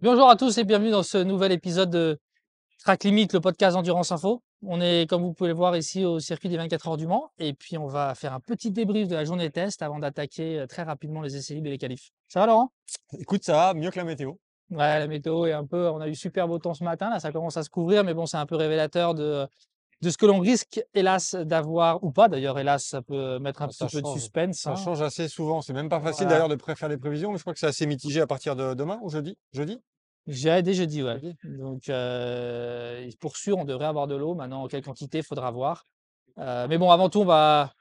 Bonjour à tous et bienvenue dans ce nouvel épisode de Track Limit, le podcast d'Endurance Info. On est, comme vous pouvez le voir ici, au circuit des 24 heures du Mans. Et puis, on va faire un petit débrief de la journée test avant d'attaquer très rapidement les essais libres et les qualifs. Ça va, Laurent? Écoute, ça va mieux que la météo. Ouais, la météo est un peu. On a eu super beau temps ce matin. Là, ça commence à se couvrir, mais bon, c'est un peu révélateur de ce que l'on risque, hélas, d'avoir, ou pas d'ailleurs, hélas, ça peut mettre un Ça petit peu de change, suspense, ça hein. change assez souvent. C'est même pas facile Voilà. d'ailleurs de faire des prévisions, mais je crois que c'est assez mitigé à partir de demain ou jeudi. Jeudi? Dès jeudi, ouais. Jeudi. Donc, pour sûr, on devrait avoir de l'eau. Maintenant, en quelle quantité, il faudra voir. Mais bon, avant tout, on va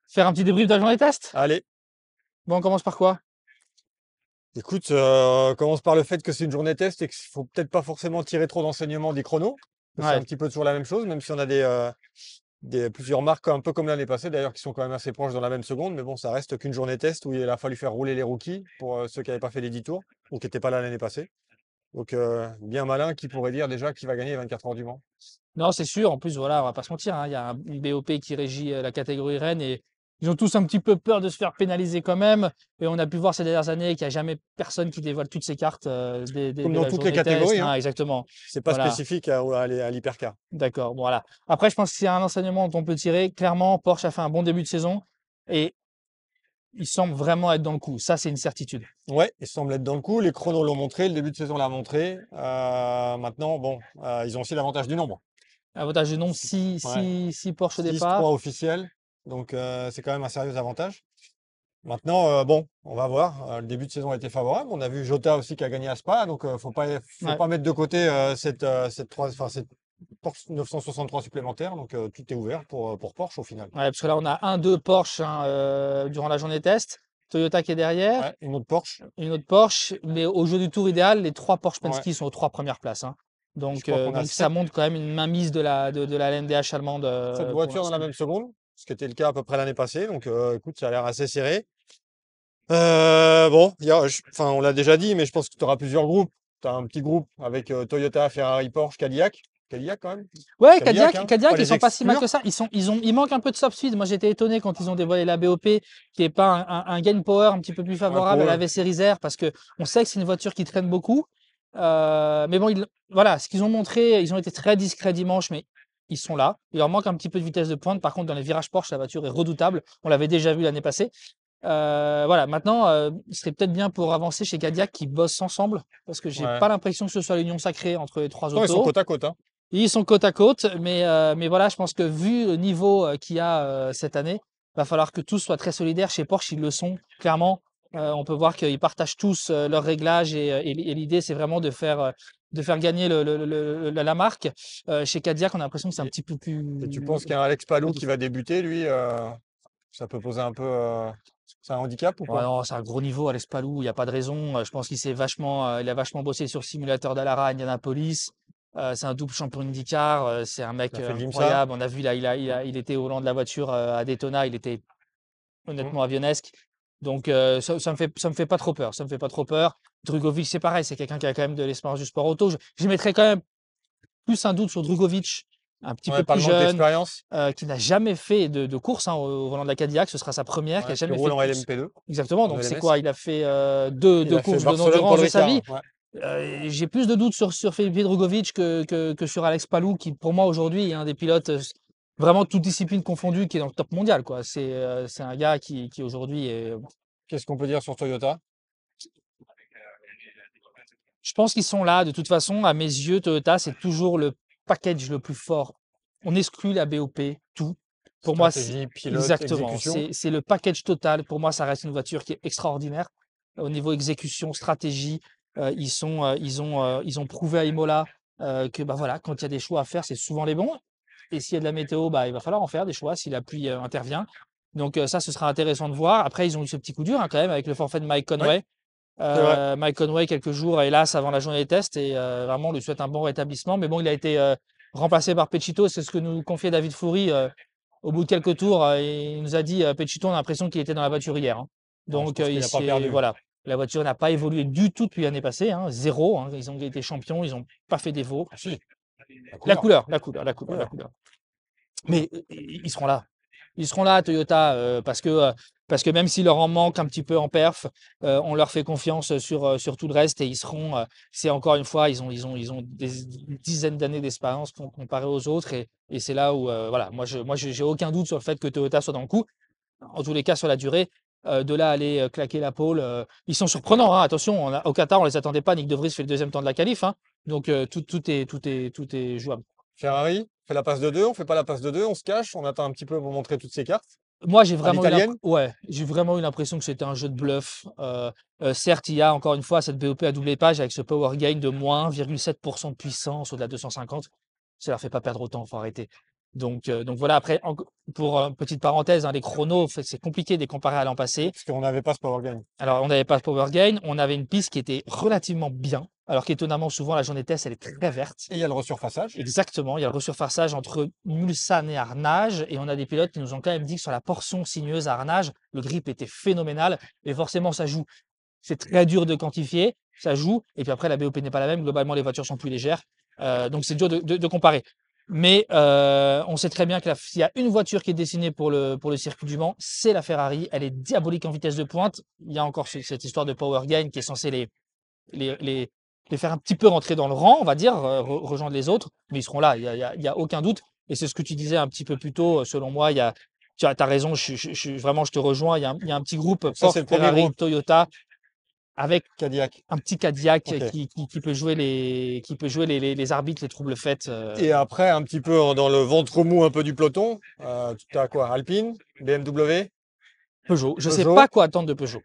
faire un petit débrief de la journée test. Allez, Bon, on commence par quoi? écoute, on commence par le fait que c'est une journée test et qu'il faut peut-être pas forcément tirer trop d'enseignements des chronos. C'est un Ouais, petit peu toujours la même chose, même si on a plusieurs marques un peu comme l'année passée d'ailleurs qui sont quand même assez proches dans la même seconde. Mais bon, ça reste qu'une journée test où il a fallu faire rouler les rookies pour ceux qui n'avaient pas fait les 10 tours ou qui n'étaient pas là l'année passée. Donc, bien malin qui pourrait dire déjà qui va gagner les 24 heures du Mans. non, c'est sûr. En plus, voilà, on va pas se mentir, hein, il y a une BOP qui régit la catégorie Rennes et ils ont tous un petit peu peur de se faire pénaliser quand même. Et on a pu voir ces dernières années qu'il n'y a jamais personne qui dévoile toutes ses cartes Comme de dans la toutes les journée test, catégories, hein, hein. exactement. C'est pas Voilà, spécifique à l'hypercar. d'accord. Bon, voilà. Après, je pense que c'est un enseignement dont on peut tirer. Clairement, Porsche a fait un bon début de saison et il semble vraiment être dans le coup. Ça, c'est une certitude. Ouais, il semble être dans le coup. Les chronos l'ont montré, le début de saison l'a montré. Maintenant, bon, ils ont aussi l'avantage du nombre. Avantage de nombre, 6 Ouais, 6 Porsche au 6-3 départ. officiels. Donc, c'est quand même un sérieux avantage. Maintenant, bon, on va voir. Le début de saison a été favorable. On a vu Jota aussi qui a gagné à Spa. Donc, faut Ouais. pas mettre de côté cette Porsche 963 supplémentaire. Donc, tout est ouvert pour Porsche au final. Ouais, parce que là, on a un, deux Porsche hein, durant la journée test. Toyota qui est derrière, Ouais, une autre Porsche. une autre Porsche. Mais au jeu du tour idéal, les trois Porsche Ouais, Penske sont aux trois premières places, hein. je Donc, crois qu'on a ça 7 montre quand même une mainmise de la LMDH allemande pour voitures dans la l'instant. même seconde, ce qui était le cas à peu près l'année passée. Donc, écoute, ça a l'air assez serré. Bon, enfin, on l'a déjà dit, mais je pense que tu auras plusieurs groupes. Tu as un petit groupe avec Toyota, Ferrari, Porsche, Cadillac. Cadillac quand même. Ouais, Cadillac, hein. Faut Cadillac, pas ils les sont pas si mal que exclure. ça. Il manque un peu de soft speed. Moi, j'étais étonné quand ils ont dévoilé la BOP, qui est pas un gain power un petit peu plus Ouais, favorable pour à la eux. V-Series R, parce que on sait que c'est une voiture qui traîne beaucoup. Mais bon, voilà, ce qu'ils ont montré, ils ont été très discrets dimanche, mais ils sont là. Il leur manque un petit peu de vitesse de pointe. Par contre, dans les virages Porsche, la voiture est redoutable. On l'avait déjà vu l'année passée. Voilà, maintenant, ce serait peut-être bien pour avancer chez Cadillac qui bossent ensemble, parce que j'ai Ouais. pas l'impression que ce soit l'union sacrée entre les trois Pourtant, ils sont autos. côte à côte, hein. Ils sont côte à côte, mais voilà, je pense que vu le niveau qu'il y a cette année, va falloir que tous soient très solidaires. Chez Porsche, ils le sont, clairement. On peut voir qu'ils partagent tous leurs réglages et l'idée, c'est vraiment de faire gagner la marque. Chez Cadillac, on a l'impression que c'est un Et, petit peu plus et tu penses qu'un Alex Palou qui modif. va débuter, lui, ça peut poser un peu. C'est un handicap ou Ouais, pas? non, c'est un gros niveau, Alex Palou, il n'y a pas de raison. Je pense il a vachement bossé sur le simulateur d'Alara à Indianapolis. C'est un double champion IndyCar. C'est un Il mec a fait l'IMSA. incroyable. On a vu là, il était au volant de la voiture à Daytona. Il était Hmm. honnêtement avionesque. Donc ça me fait pas trop peur. Ça me fait pas trop peur. Drugovic, c'est pareil. C'est quelqu'un qui a quand même de l'expérience du sport auto. Je mettrais quand même plus un doute sur Drugovic, un petit Ouais, peu pas plus le manque jeune, d'expérience. qui n'a jamais fait de course hein, au volant de la Cadillac. Ce sera sa première, qui a Ouais, qui jamais fait roule de en course. LMP2, Exactement. en Donc c'est ELMS. quoi? Il a fait Il deux a fait courses de Barcelone, d'endurance Paul de sa Ricard. vie. Ouais. J'ai plus de doutes sur Felipe Drugovich que sur Alex Palou, qui pour moi aujourd'hui est un des pilotes vraiment toutes disciplines confondues, qui est dans le top mondial, quoi. C'est un gars qui aujourd'hui est. Qu'est-ce qu'on peut dire sur Toyota? Je pense qu'ils sont là. De toute façon, à mes yeux, Toyota, c'est toujours le package le plus fort. On exclut la BOP, tout. Pour moi, Stratégie, pilote, exactement. exécution. C'est le package total. Pour moi, ça reste une voiture qui est extraordinaire. Au niveau exécution, stratégie, ils ont prouvé à Imola que bah voilà, quand il y a des choix à faire, c'est souvent les bons. Et s'il y a de la météo, bah, il va falloir en faire des choix si la pluie intervient. Donc ça, ce sera intéressant de voir. Après, ils ont eu ce petit coup dur hein, quand même avec le forfait de Mike Oui, Conway. c'est vrai. Mike Conway, quelques jours, hélas, avant la journée des tests. Et vraiment, on lui souhaite un bon rétablissement. Mais bon, il a été remplacé par Pechito. C'est ce que nous confiait David Foury au bout de quelques tours. Il nous a dit, Pechito, on a l'impression qu'il était dans la voiture hier, hein. Bon, je Donc, pense qu'il n'a pas perdu. voilà. La voiture n'a pas évolué du tout depuis l'année passée, hein, zéro, hein. Ils ont été champions, ils n'ont pas fait défaut. Ah si, la couleur. La Couleur. couleur. Mais ils seront là. Ils seront là, Toyota, parce que même s'il leur en manque un petit peu en perf, on leur fait confiance sur tout le reste et ils seront. C'est encore une fois, ils ont des dizaines d'années d'expérience comparé aux autres et c'est là où, voilà, j'ai aucun doute sur le fait que Toyota soit dans le coup. En tous les cas, sur la durée, de là à aller claquer la pole, ils sont surprenants, hein, attention, au Qatar, on les attendait pas. Nick De Vries fait le deuxième temps de la qualif, hein, donc tout est jouable. Ferrari fait la passe de 2, on fait pas la passe de 2, on se cache, on attend un petit peu pour montrer toutes ses cartes. Moi, À l'italienne? j'ai vraiment eu l'impression que c'était un jeu de bluff. Certes, il y a encore une fois cette BOP à double page avec ce power gain de moins 1,7% de puissance au-delà de 250. Ça leur fait pas perdre autant, faut arrêter. Donc voilà, après, pour petite parenthèse, hein, les chronos, c'est compliqué de les comparer à l'an passé. Parce qu'on n'avait pas ce power gain. Alors, on n'avait pas de power gain, on avait une piste qui était relativement bien, alors qu'étonnamment, souvent, la journée test, elle est très verte. Et il y a le resurfaçage. Exactement, il y a le resurfaçage entre Mulsanne et Arnage, et on a des pilotes qui nous ont quand même dit que sur la portion sinueuse à Arnage, le grip était phénoménal, et forcément ça joue. C'est très dur de quantifier, ça joue, et puis après la BOP n'est pas la même, globalement les voitures sont plus légères, donc c'est dur de comparer. Mais on sait très bien que s'il y a une voiture qui est dessinée pour le circuit du Mans, c'est la Ferrari, elle est diabolique en vitesse de pointe. Il y a encore cette histoire de power gain qui est censée les faire un petit peu rentrer dans le rang, on va dire, rejoindre les autres, mais ils seront là, il y a aucun doute. Et c'est ce que tu disais un petit peu plus tôt, selon moi, tu as raison, vraiment, je te rejoins, il y a un petit groupe Ça, Porsche, c'est le premier Ferrari, groupe. Toyota, avec Cadillac. un petit Cadillac Ok. qui peut jouer les arbitres, les troubles faits. Et après, un petit peu dans le ventre mou un peu du peloton, tu as quoi? Alpine, BMW, Peugeot. Je ne sais Peugeot. pas quoi attendre de Peugeot.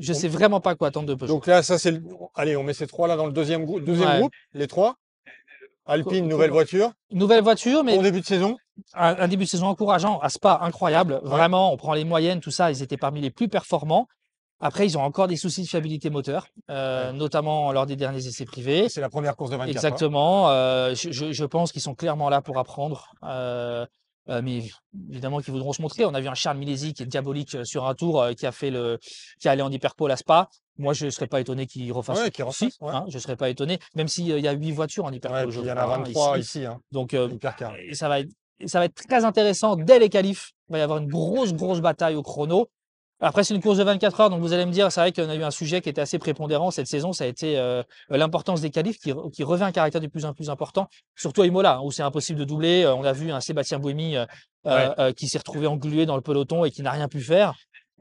Je ne On- sais vraiment pas quoi attendre de Peugeot. Donc là, ça c'est allez, on met ces trois là dans le deuxième Ouais. groupe, les trois. Alpine, Co- nouvelle co- voiture. Nouvelle voiture, mais Bon début de saison. un début de saison encourageant. À Spa, incroyable. Ouais. Vraiment, on prend les moyennes, tout ça, ils étaient parmi les plus performants. Après, ils ont encore des soucis de fiabilité moteur, Ouais. notamment lors des derniers essais privés. C'est la première course de 24 heures. Exactement. Je pense qu'ils sont clairement là pour apprendre. Mais évidemment qu'ils voudront se montrer. On a vu un Charles Milesi qui est diabolique sur un tour, qui est allé en hyperpole à Spa. Moi, je ne serais pas étonné qu'il refasse Ouais, ce qui tour-ci, refasse, ouais. hein, je ne serais pas étonné, même s'il y a 8 voitures en Ouais, hyperpole, puis je il y en crois, a hein, 23 ici. ici, hein. Donc, Hypercar. et ça va être très intéressant dès les qualifs. Il va y avoir une grosse bataille au chrono. Après, c'est une course de 24 heures, donc vous allez me dire, c'est vrai qu'on a eu un sujet qui était assez prépondérant cette saison, ça a été l'importance des qualifs qui revêt un caractère de plus en plus important, surtout à Imola, hein, où c'est impossible de doubler. On a vu un Sébastien Buemi Ouais. qui s'est retrouvé englué dans le peloton et qui n'a rien pu faire.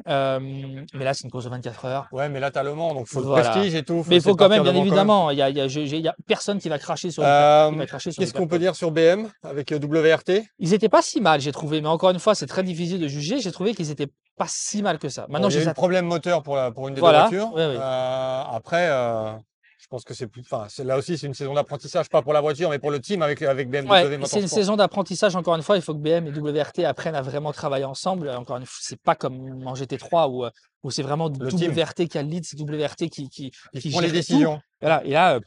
Mais là, c'est une course de 24 heures. Ouais, mais là, tu as Le Mans, donc faut le Voilà. prestige et tout. Mais il essayer faut de quand même, partir bien de Mans quand même. évidemment, il y a personne qui va cracher sur Qu'est-ce qu'on peut dire sur BM avec WRT? Ils n'étaient pas si mal, j'ai trouvé, mais encore une fois, c'est très difficile de juger. J'ai trouvé qu'ils n'étaient pas si mal que ça. Bon, Maintenant, il y je a eu les le attends. problème moteur pour une des deux Voilà, voitures. oui, oui. Après, je pense que c'est plus. Enfin, là aussi, c'est une saison d'apprentissage, pas pour la voiture, mais pour le team avec BMW Ouais, c'est une Motorsport. saison d'apprentissage, encore une fois. Il faut que BM et WRT apprennent à vraiment travailler ensemble. Encore une fois, c'est pas comme en GT3 où c'est vraiment Le team WRT qui a le lead, c'est WRT qui qui prend les gère tout. décisions. Voilà. Et là,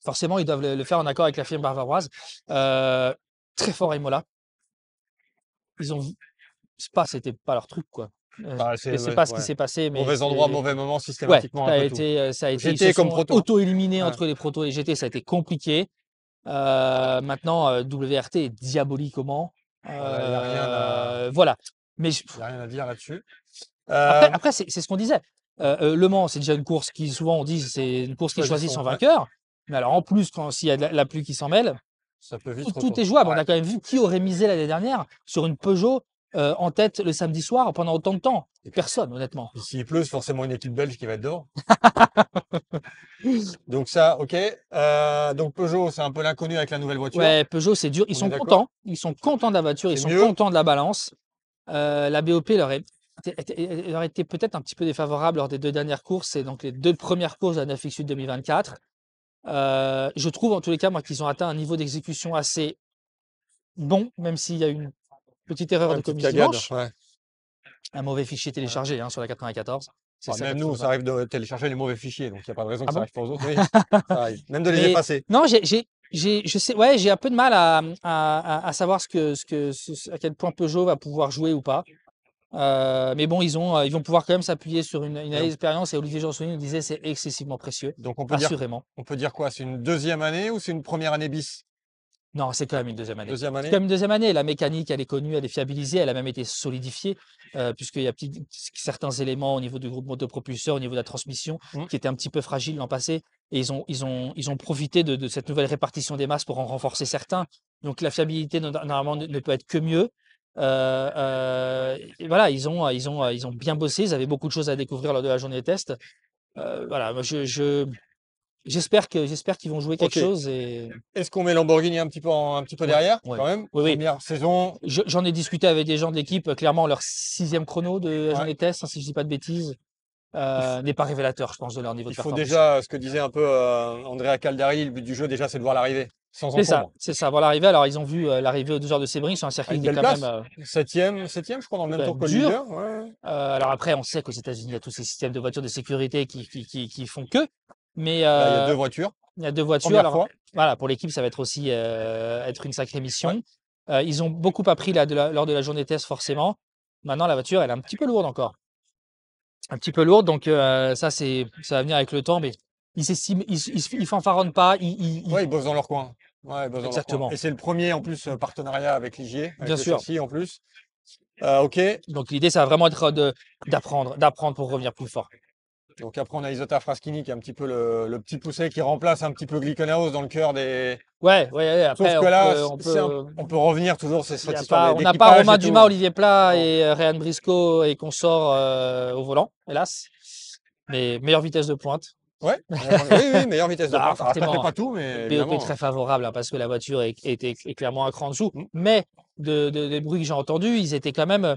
forcément, ils doivent le faire en accord avec la firme bavaroise. Très fort à Imola. Ils ont Spa, c'était pas leur truc, quoi. Bah, Je sais ouais, pas ce qui ouais. s'est passé, mais Mauvais endroit, c'est mauvais moment, ouais, systématiquement un peu tout. ils GT se comme sont proto. auto-éliminés Ouais. entre les protos et les GT, ça a été compliqué. Maintenant, WRT est diabolique au Mans. Voilà, il y a rien à Voilà. Mais il y a rien à dire là-dessus. après, c'est ce qu'on disait. Le Mans, c'est déjà une course qui, souvent, on dit, c'est une course qui choisit son ouais. vainqueur. Mais alors, en plus, s'il y a de la pluie qui s'en mêle, Ça peut vite tout retourner. est jouable. On Ouais. a quand même vu qui aurait misé l'année dernière sur une Peugeot en tête le samedi soir pendant autant de temps. Personne, honnêtement. Puis s'il pleut, c'est forcément une équipe belge qui va être dehors. Donc ça, ok. Donc Peugeot, c'est un peu l'inconnu avec la nouvelle voiture. Ouais, Peugeot, c'est dur. Ils On sont est d'accord. contents. Ils sont contents de la voiture. Ils C'est sont mieux. contents de la balance. La BOP leur été peut-être un petit peu défavorable lors des 2 dernières courses. C'est donc les 2 premières courses de la 9X Sud 2024. Je trouve, en tous les cas, moi, qu'ils ont atteint un niveau d'exécution assez bon, même s'il y a eu une petite erreur Ouais, de une petite commis cagade. dimanche. Ouais. Un mauvais fichier téléchargé hein, sur la 94. C'est Enfin, ça même nous, 80. ça arrive de télécharger les mauvais fichiers, donc il n'y a pas de raison Ah que ça bon? arrive pas aux autres. Oui, ça arrive. Même de les Mais effacer. non, je sais, ouais, j'ai un peu de mal à savoir à quel point Peugeot va pouvoir jouer ou pas. Mais bon, ils vont pouvoir quand même s'appuyer sur une année d'expérience et Olivier Jansoni nous disait c'est excessivement précieux, Donc assurément. on peut dire quoi? C'est une deuxième année ou c'est une première année bis? Non, c'est quand même une deuxième année. Deuxième C'est année? quand même une deuxième année. La mécanique, elle est connue, elle est fiabilisée, elle a même été solidifiée, puisqu'il y a certains éléments au niveau du groupe motopropulseur, au niveau de la transmission, Mmh. qui étaient un petit peu fragiles l'an passé. Et ils ont profité de cette nouvelle répartition des masses pour en renforcer certains. Donc la fiabilité, normalement, ne peut être que mieux. Et voilà, ils ont bien bossé. Ils avaient beaucoup de choses à découvrir lors de la journée de test. Voilà, moi, j'espère qu'ils vont jouer quelque OK. chose. Et Est-ce qu'on met Lamborghini un petit peu ouais, derrière ouais. quand même? Oui, oui. Première saison, J'en ai discuté avec des gens de l'équipe, clairement leur 6e chrono de la ouais. journée test, hein, si je dis pas de bêtises, Il f n'est pas révélateur, je pense, de leur niveau de il faut performance. déjà, ce que disait un peu, Andrea Caldari, le but du jeu déjà, c'est de voir l'arrivée, sans encombre. C'est ça, voir l'arrivée. Alors ils ont vu, l'arrivée aux 2 heures de Sebring sur un À circuit une qui est belle quand même, place, 7e je crois dans le même quand tour même que le dur. leader, ouais. Alors après, on sait qu'aux États-Unis, il y a tous ces systèmes de voitures de sécurité qui font que, mais Là, il y a 2 voitures, il y a 2 voitures. première Alors fois. voilà, pour l'équipe, ça va être aussi, être une sacrée Ouais. mission. Ils ont beaucoup appris là lors de la journée test forcément. Maintenant la voiture, elle est un petit peu lourde encore. Un petit peu lourde, donc ça va venir avec le temps, mais ils fanfaronnent pas, Ouais, ils bossent dans leur coin. Ouais, ils bossent dans leur coin. exactement, Et c'est le premier en plus, partenariat avec Ligier, avec bien le sûr. châssis en plus. OK. Donc l'idée, ça va vraiment être d'apprendre pour revenir plus fort. Donc après, on a Isota Fraschini qui est un petit peu le petit poussé qui remplace un petit peu Glickenhaus dans le cœur des. Ouais, ouais, ouais, Sauf après que on là, peut on peut on peut revenir toujours sur il y cette a histoire pas on n'a pas d'équipage Romain et Dumas, tout. Olivier Plat Non. et Ryan Briscoe et consorts, au volant, hélas. Mais meilleure vitesse de pointe. Ouais, oui, oui, meilleure vitesse de Bah, pointe. Alors, ça fait forcément, pas tout, mais BOP évidemment. très favorable, hein, parce que la voiture est clairement un cran en dessous. Mm. Mais des bruits que j'ai entendus, ils étaient quand même,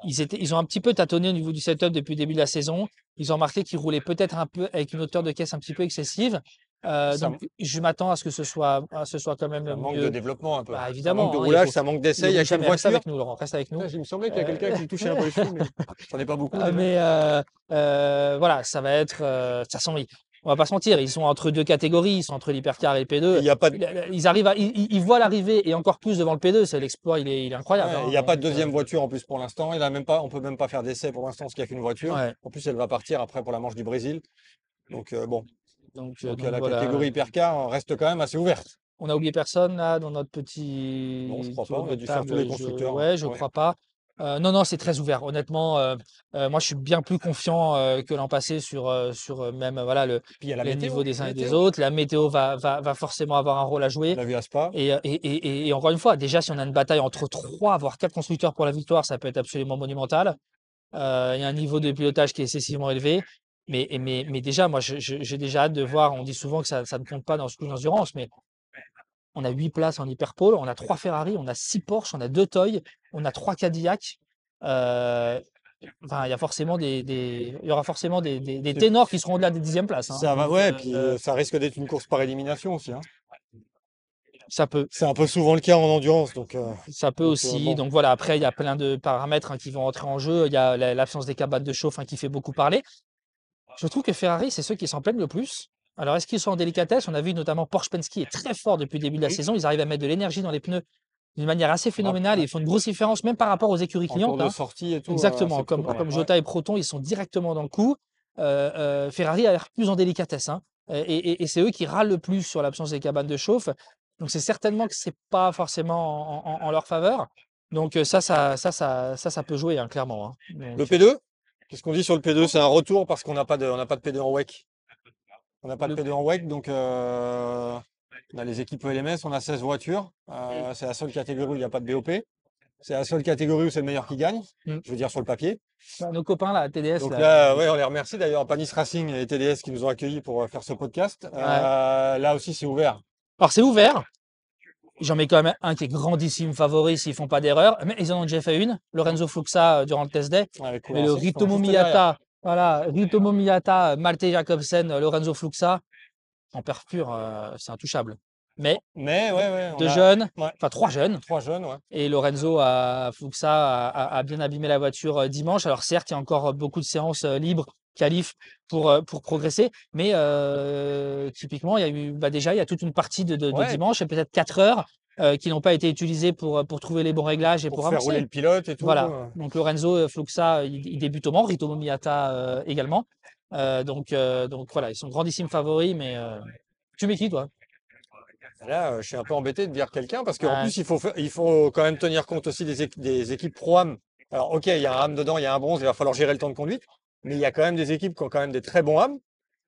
ils ont un petit peu tâtonné au niveau du setup depuis le début de la saison. Ils ont remarqué qu'ils roulaient peut-être un peu avec une hauteur de caisse un petit peu excessive. Ça, Donc je m'attends à ce que ce soit quand même ça manque de mieux. développement un peu. Bah, Ça manque de évidemment, hein, roulage, ça manque d'essai. Il n'y a roule qu'une jamais. Reste voiture. avec nous, Laurent, reste avec nous. Putain, il me semblait qu'il y a quelqu'un Euh, qui me touchait un peu les cheveux, mais j'en ai pas beaucoup ah, déjà. mais voilà, ça va être. De toute façon, on va pas se mentir, ils sont entre deux catégories, ils sont entre l'hypercar et le Et P2. il n'y a pas de, Ils arrivent ils voient l'arrivée et encore plus devant le P2. C'est l'exploit, il est incroyable, ouais, il hein. y a pas Donc, de deuxième voiture en plus pour l'instant. Il a même pas, on peut même pas faire d'essai pour l'instant parce qu'il n'y a qu'une voiture. ouais. En plus, elle va partir après pour la manche du Brésil. Donc bon, donc Donc la voilà. catégorie hypercar reste quand même assez ouverte. On a oublié personne là dans notre Non, je petit crois pas. tour On a de dû faire tous les table. constructeurs, hein. Ouais, je Ouais. crois pas. Non, non, c'est très ouvert. Honnêtement, moi, je suis bien plus confiant que l'an passé sur même voilà Puis il y a la les niveaux météo. des uns et des Météo. autres. La météo va forcément avoir un rôle à On jouer. l'a vu à Spa. Et encore une fois, déjà, si on a une bataille entre 3 voire 4 constructeurs pour la victoire, ça peut être absolument monumental. Il y a un niveau de pilotage qui est excessivement élevé. Mais déjà, moi, j'ai déjà hâte de voir. On dit souvent que ça ne compte pas dans ce coup d'endurance, mais on a 8 places en hyperpole, on a 3 Ferrari, on a 6 Porsche, on a 2 Toy, on a 3 Cadillac. Heu, enfin, il y aura forcément des C'est- ténors qui seront au-delà des 10e places, hein. Ça va, Donc, ouais. Puis ça risque d'être une course par élimination aussi, hein. ça peut C'est un peu souvent le cas en endurance, ça peut aussi. bon. Donc voilà, après, il y a plein de paramètres, hein, qui vont entrer en jeu. Il y a l'absence des cabanes de chauffe, hein, qui fait beaucoup parler. Je trouve que Ferrari, c'est ceux qui s'en plaignent le plus. Alors, est-ce qu'ils sont en délicatesse? On a vu notamment Porsche Penske est très fort depuis le début de la Oui. saison. Ils arrivent à mettre de l'énergie dans les pneus d'une manière assez Rap- phénoménale et ouais. ils font une grosse différence même par rapport aux écuries En tour clientes, de hein. sortie et tout, Exactement, c'est plutôt pas mal. comme Ouais. Jota et Proton, ils sont directement dans le coup. Ferrari a l'air plus en délicatesse, hein, et c'est eux qui râlent le plus sur l'absence des cabanes de chauffe. Donc c'est certainement que c'est pas forcément en leur faveur. Donc ça peut jouer, hein, clairement, hein. Le Donc P2, qu'est-ce qu'on dit sur le P2? C'est un retour parce qu'on n'a pas de P2 en WEC. On n'a pas de le P2 en WEC, donc on a les équipes LMS, on a 16 voitures. C'est la seule catégorie où il n'y a pas de BOP. C'est la seule catégorie où c'est le meilleur qui gagne, mmh, je veux dire sur le papier. bah, nos copains là, TDS Donc là, là, ouais, on les remercie d'ailleurs, Panis Racing et TDS qui nous ont accueillis pour faire ce podcast. ouais. Là aussi, c'est ouvert. Alors c'est ouvert. J'en mets quand même un qui est grandissime favori s'ils font pas d'erreur. Mais ils en ont déjà fait une, Lorenzo Fluxa, durant le test day. Avec Mais le Courant 6 qui sont Ritomo juste derrière. Miyata, voilà, Ritomo Miyata, Malte Jacobsen, Lorenzo Fluxa, en perf pur, c'est intouchable. Mais Mais ouais, on 2 a jeunes, ouais, enfin 3 jeunes, 3 jeunes, ouais. et Lorenzo Fluxa a bien abîmé la voiture, dimanche. Alors certes, il y a encore beaucoup de séances, libres, qualif pour progresser, mais typiquement, il y a eu, bah, déjà, il y a toute une partie de Ouais, dimanche et peut-être 4 heures, qui n'ont pas été utilisées pour trouver les bons réglages et pour pour faire rouler avancer. le pilote et tout. Voilà, donc Lorenzo, Fluxa, il débute au Mans, Ritomo Miyata, également. Donc voilà, ils sont grandissimes favoris, mais tu mets qui toi? Là, je suis un peu embêté de dire quelqu'un parce qu'en Ouais. plus, il faut quand même tenir compte aussi des équipes pro-am. Alors, ok, il y a un AM dedans, il y a un bronze, il va falloir gérer le temps de conduite, mais il y a quand même des équipes qui ont quand même des très bons AM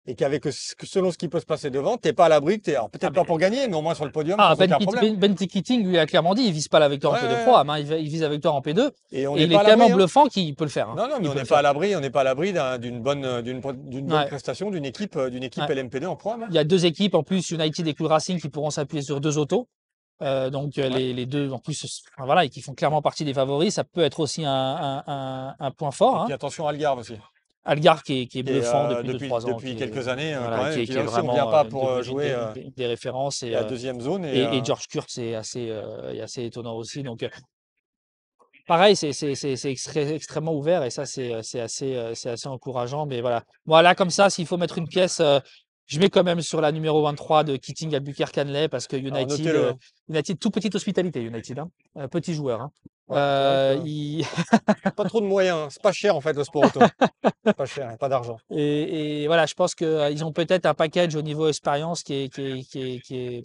et qu'avec que selon ce qui peut se passer devant, t'es pas à l'abri alors Ah, peut-être pas pour gagner, mais au moins sur le podium Ah, sans aucun problème. Ben Ticketing, lui, a clairement dit, il vise pas la victoire Ouais, en P2 ouais, ouais. Pro, hein, il vise la victoire en P2. Et on Et n'est il pas est à tellement l'abri, hein. bluffant qu'il peut le faire, hein. Non, non, mais Il on peut n'est le pas à faire. l'abri, on n'est pas à l'abri d'une bonne Ouais, prestation d'une équipe ouais. LMP2 en pro-am, hein. Il y a deux équipes, en plus, United et Cool Racing, qui pourront s'appuyer sur deux autos. Donc, Ouais. les deux, en plus, enfin, voilà, et qui font clairement partie des favoris. Ça peut être aussi un point fort, Et hein. puis attention à Algarve aussi. Algar, qui est Qui est, bluffant depuis deux trois ans, depuis quelques années, quand voilà, même, et puis qui est là aussi, on vient vraiment pas pour devenu jouer une des références. la deuxième zone. Et George Kurtz est assez étonnant aussi. Donc, pareil, extrêmement ouvert et ça, c'est assez encourageant. Mais voilà. Moi, là, comme ça, s'il faut mettre une pièce, je mets quand même sur la numéro 23 de Keating Albuquerque Hanley parce que Alors United, notez-le, hein. United, tout petite hospitalité, United, hein. Petit joueur, hein. Ouais, c'est vrai que Il- pas trop de moyens, hein. C'est pas cher en fait le sport auto. Pas cher, hein, pas d'argent. et voilà, je pense qu'ils ont peut-être un package au niveau expérience qui est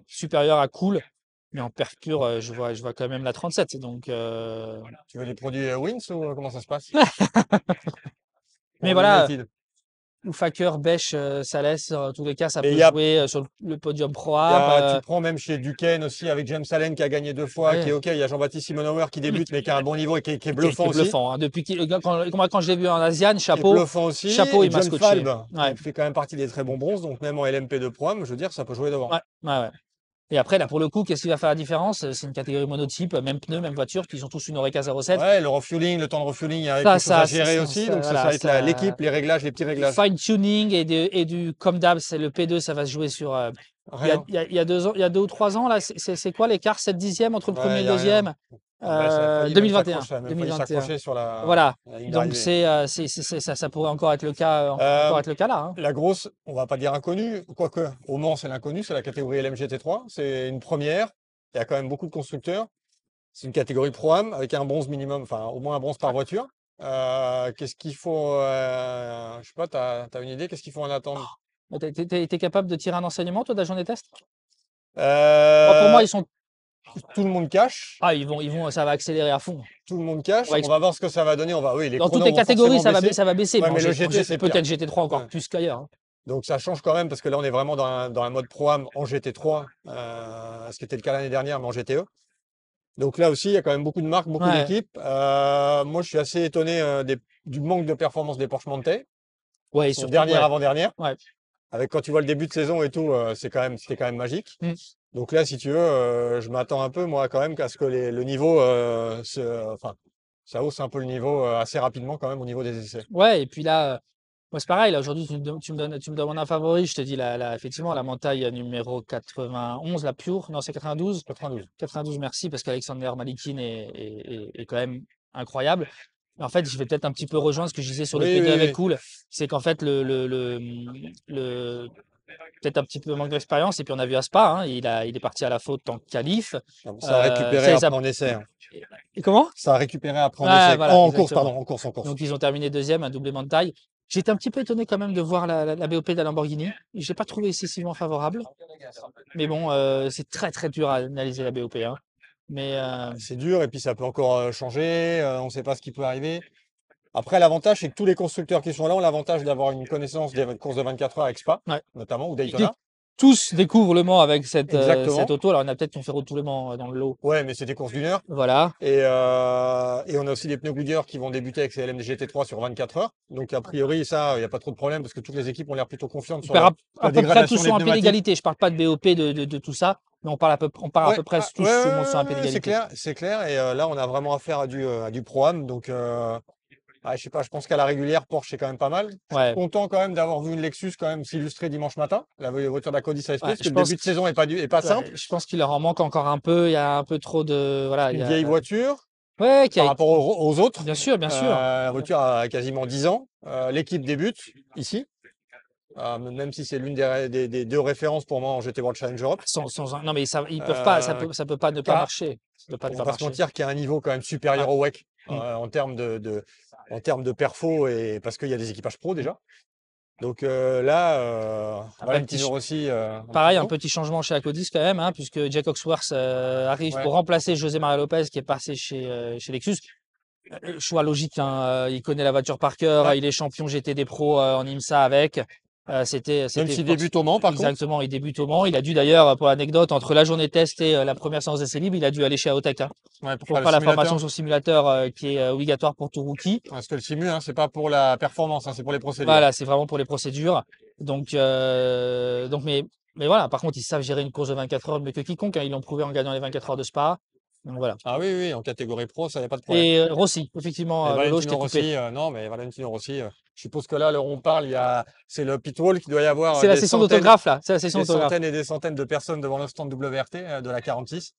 supérieur à Cool. Mais en perf pur, je vois quand même la 37. Donc, Tu veux des produits Wins ou comment ça se passe mais pour voilà, United? Oufaker, Bech, Salès, en tous les cas, ça Mais peut jouer sur le podium Pro-Am. tu prends même chez Duquesne aussi avec James Allen qui a gagné 2 fois, qui est Ouais, OK. Il y a Jean-Baptiste Simonauer qui mais débute mais qui a un bon niveau et qui est qui bluffant est aussi. bluffant, hein. Quand je l'ai vu en Asian, Qui est bluffant aussi. chapeau, Et il m'a John scotché. Falb Ouais, qui fait quand même partie des très bons bronzes. Donc même en LMP2 Pro, je veux dire, ça peut jouer devant. ouais, ouais, ouais. Et après, là, pour le coup, qu'est-ce qui va faire la différence? C'est une catégorie monotype, même pneu, même voiture, qui ont tous une Oreca 07. Ouais, le refueling, le temps de refueling, il y a quelque chose à gérer aussi. Donc ça Voilà, va être l'équipe, les réglages, les petits du réglages. fine tuning et du comme d'hab, c'est le P2, ça va se jouer sur. Rien. Il y a 2 ans, il y a 2 ou 3 ans, là, c'est quoi l'écart? 7/10 entre le Ouais, premier et il le n'y a rien. deuxième? Ah ben, ça a failli même 2021. s'accrocher, ça a même failli 2021. s'accrocher sur Voilà. la ligne Donc d'arrivée. ça pourrait encore être le cas, encore Euh, être le cas là, hein. la grosse, on va pas dire inconnue, quoique au Mans c'est l'inconnu, c'est la catégorie LMGT3. C'est une première. Il y a quand même beaucoup de constructeurs. C'est une catégorie Pro-Am avec un bronze minimum, enfin au moins un bronze par voiture. Qu'est-ce qu'il faut, je sais pas, tu as une idée, qu'est-ce qu'il faut en attendre? Mais t'es capable de tirer un enseignement, toi, d'agent des tests? Moi, pour moi, Euh, ils sont. tout le monde cache, Ah, ça va accélérer à fond. tout le monde On cache. va On va voir ce que ça va donner. Oui, les Dans toutes chronos les vont catégories, forcément baisser. ça va baisser, mais Ouais, mais le GT c'est pire. peut-être GT3 encore Ouais. plus qu'ailleurs, hein. Donc ça change quand même parce que là on est vraiment dans un mode Pro-Am en GT3, ce qui était le cas l'année dernière, mais en GTE. Donc là aussi, il y a quand même beaucoup de marques, beaucoup Ouais, d'équipes. Moi, je suis assez étonné du manque de performance des Porsche Montey, qui ouais, et sont surtout, dernière ouais, avant-dernière. ouais. Avec quand tu vois le début de saison et tout, c'était quand même magique. Mm. Donc là, si tu veux, je m'attends un peu, moi, quand même, à ce que le niveau, enfin, ça hausse un peu le niveau assez rapidement quand même au niveau des essais. Ouais, et puis là, moi, c'est pareil, là, aujourd'hui, tu me demandes un favori, je te dis, effectivement, la montagne numéro 91, la Pure, non, c'est 92. 92. 92, merci, parce qu'Alexander Malikin est quand même incroyable. Mais en fait, je vais peut-être un petit peu rejoindre ce que je disais sur le Oui, P2 oui, avec oui. Cool. C'est qu'en fait, peut-être un petit peu manque d'expérience. Et puis, on a vu à Spa, hein, il est parti à la faute en qualif. Ça a récupéré Ça les a. après en essai, hein. Et comment? Ça a récupéré après en Ouais, essai. voilà, En course, exactement. pardon, en course, en course. Donc, ils ont terminé deuxième, un doublement de taille. J'étais un petit peu étonné quand même de voir la BOP de la Lamborghini. Je ne l'ai pas trouvé excessivement favorable. Mais bon, c'est très très dur à analyser la BOP, hein. Mais C'est dur et puis ça peut encore changer. On ne sait pas ce qui peut arriver. Après, l'avantage, c'est que tous les constructeurs qui sont là ont l'avantage d'avoir une connaissance des courses de 24 heures avec Spa, ouais. notamment, ou Et qui Daytona. tous découvrent le Mans avec cette Exactement. auto. Alors, il y en a peut-être qui ont fait tous les Mans dans le lot. Ouais, mais c'est des courses d'1 heure. Voilà. Et on a aussi des pneus Goodyear qui vont débuter avec ces LMDG GT3 sur 24 heures. Donc, a priori, ça, il n'y a pas trop de problème parce que toutes les équipes ont l'air plutôt confiantes On sur perd la à peu près tous dégradation des sur un pied pneumatiques. d'égalité. Je parle pas de BOP, de tout ça, mais on part à Ouais, peu près tous ouais, tout le monde sur un pied ouais, c'est d'égalité. clair, c'est clair. Et là, on a vraiment affaire à du Pro-Am. Donc, je sais pas, je pense qu'à la régulière, Porsche, c'est quand même pas mal. Je suis Ouais. content quand même d'avoir vu une Lexus quand même s'illustrer dimanche matin, la voiture d'Acody SP, Ouais, parce que le début de saison est pas simple. je pense qu'il leur en manque encore un peu. Il y a un peu trop de. Voilà. Une vieille voiture Ouais, par rapport aux autres. bien sûr, bien sûr. La voiture a quasiment 10 ans. L'équipe débute ici, même si c'est l'une des deux références pour moi en GT World Challenge Europe. Non, mais ils peuvent pas. Ça peut pas ne pas Car- marcher. Ça peut pas ne On pas va pas se marcher. mentir qu'il y a un niveau quand même supérieur Ouais. au WEC Mm. en termes de perfo et parce qu'il y a des équipages pro déjà. Donc là, Après, Valentino Rossi, un petit pareil, un mot? petit changement chez Acodis quand même, hein, puisque Jack Hawksworth arrive Ouais. pour remplacer José Maria Lopez qui est passé chez Lexus. Choix logique, hein, il connaît la voiture par cœur, Ouais. il est champion GTD Pro en IMSA avec. Même C'était s'il débute au Mans, par contre. exactement, il débute au Mans. Il a dû d'ailleurs, pour l'anecdote, entre la journée test et la première séance d'essai libre, il a dû aller chez AOTech, hein, Ouais, pour pour faire le faire la formation simulateur. sur simulateur qui est obligatoire pour tout rookie. Parce que le simu, hein, c'est pas pour la performance, hein, c'est pour les procédures. Voilà, c'est vraiment pour les procédures. Donc mais voilà, par contre, ils savent gérer une course de 24 heures mieux que quiconque, hein. Ils l'ont prouvé en gagnant les 24 heures de Spa. Donc voilà. Ah oui, oui, en catégorie pro, ça n'y a pas de problème. Et Rossi, effectivement, Et Lolo, je Valentino t'ai coupé. Rossi, non, mais Valentino Rossi, je suppose que là, à l'heure où on parle, c'est le pitwall qui doit y avoir C'est la session d'autographe là, c'est la session des d'autographe. centaines et des centaines de personnes devant le stand WRT de la 46.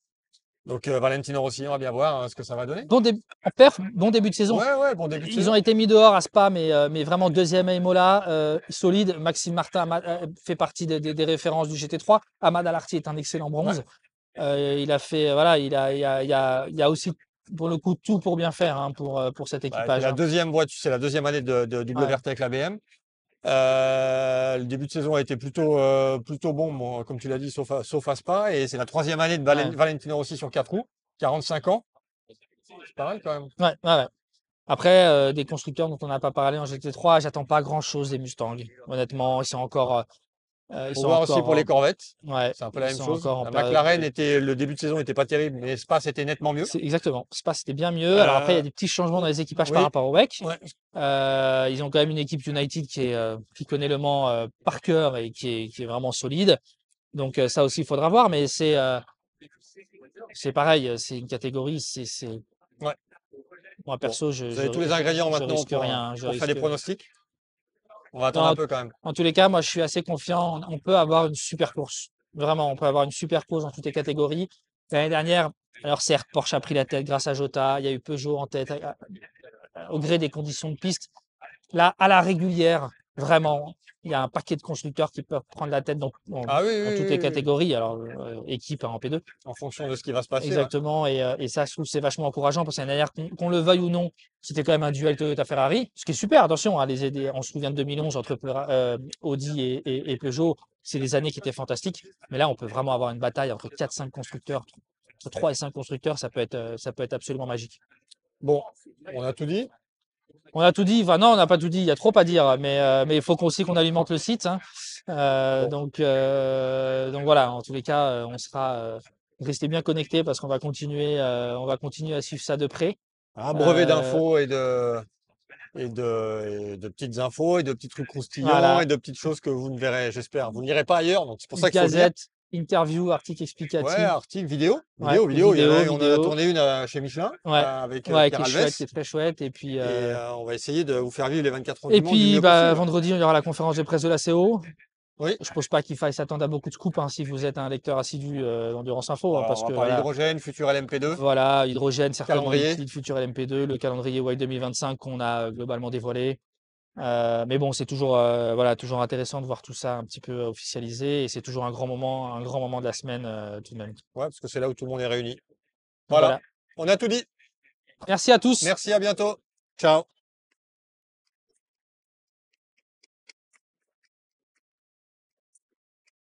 Donc Valentino Rossi, on va bien voir ce que ça va donner. Bon début, en perf, bon début de saison. Ouais, ouais, bon début de Ils ont saison. été mis dehors à Spa, mais vraiment deuxième à Imola, solide. Maxime Martin fait partie des références du GT3. Ahmad Alarti est un excellent Ouais. bronze. Il a fait, voilà, il y a aussi pour le coup tout pour bien faire hein, pour cet Bah, c'est équipage. la Hein. deuxième voiture, c'est la deuxième année de Ouais, WRT avec la BM. Le début de saison a été plutôt bon, comme tu l'as dit, sauf à Spa. Et c'est la troisième année de ouais, Valentino Rossi sur 4 roues, 45 ans. C'est pas mal quand même. ouais, ouais, ouais. Après, des constructeurs dont on n'a pas parlé en GT3, j'attends pas grand-chose des Mustangs. Honnêtement, ils Faut sont voir aussi encore, pour les Corvettes. ouais, C'est un peu la ils même sont chose. encore en La période. McLaren le début de saison n'était pas terrible, mais Spa c'était nettement mieux. C'est exactement. Spa, c'était bien mieux. Alors après, il y a Euh, des petits changements dans les équipages par oui, rapport au WEC. ouais. Ils ont quand même une équipe United qui connaît le Mans par cœur et qui est vraiment solide. Donc ça aussi, il faudra voir. Mais c'est pareil, c'est une catégorie. Ouais. Moi, Bon, perso, vous avez tous les ingrédients je maintenant risque rien. Je pour faire des risque. pronostics. On va attendre un Non, peu quand même. en tous les cas, moi, je suis assez confiant. On peut avoir une super course. Vraiment, on peut avoir une super course dans toutes les catégories. L'année dernière, alors certes, Porsche a pris la tête grâce à Jota. Il y a eu Peugeot en tête au gré des conditions de piste. Là, à la régulière, vraiment, il y a un paquet de constructeurs qui peuvent prendre la tête Ah oui, dans oui, toutes les oui, oui. catégories. Alors, équipe hein, en P2, En fonction de ce qui va se passer. Ouais. exactement. Et ça, je trouve, c'est vachement encourageant parce que l'année dernière, qu'on le veuille ou non, c'était quand même un duel Toyota-Ferrari, ce qui est super. Attention, hein, on se souvient de 2011 entre Audi et Peugeot, c'est des années qui étaient fantastiques. Mais là, on peut vraiment avoir une bataille entre 4-5 constructeurs, entre 3 et 5 constructeurs, ça peut être absolument magique. Bon, on a tout dit. On a tout dit, enfin non, on n'a pas tout dit, il y a trop à dire, mais il faut aussi qu'on alimente le site. Hein. Bon, Donc voilà, en tous les cas, restez bien connectés parce on va continuer à suivre ça de près. un brevet Euh, d'infos et de petites infos et de petits trucs croustillants voilà, et de petites choses que vous ne verrez, j'espère, vous ne lirez pas ailleurs. Donc c'est pour ça qu'il faut le lire. gazette, interview, article Ouais, explicatif, article, vidéo, ouais, vidéo. vidéo, On en a vidéo, tourné une chez Michelin ouais, avec ouais, Pierre qui est chouette, Alves. qui est très chouette. Et on va essayer de vous faire vivre les 24 heures du Et Mans du puis mieux bah, possible. vendredi, il y aura la conférence de presse de la CO. Oui. Je pense pas qu'il faille s'attendre à beaucoup de scoops hein, si vous êtes un lecteur assidu d'Endurance Info, hein, Alors, parce on va que parler voilà, hydrogène, futur LMP2, voilà, hydrogène, certainement calendrier. liquide, futur LMP2, le calendrier WIDE 2025 qu'on a globalement dévoilé. Mais bon, c'est toujours, voilà, toujours intéressant de voir tout ça un petit peu officialisé et c'est toujours un grand moment de la semaine tout de même. Ouais, parce que c'est là où tout le monde est réuni. Voilà, Voilà. on a tout dit. Merci à tous. Merci, à bientôt. Ciao.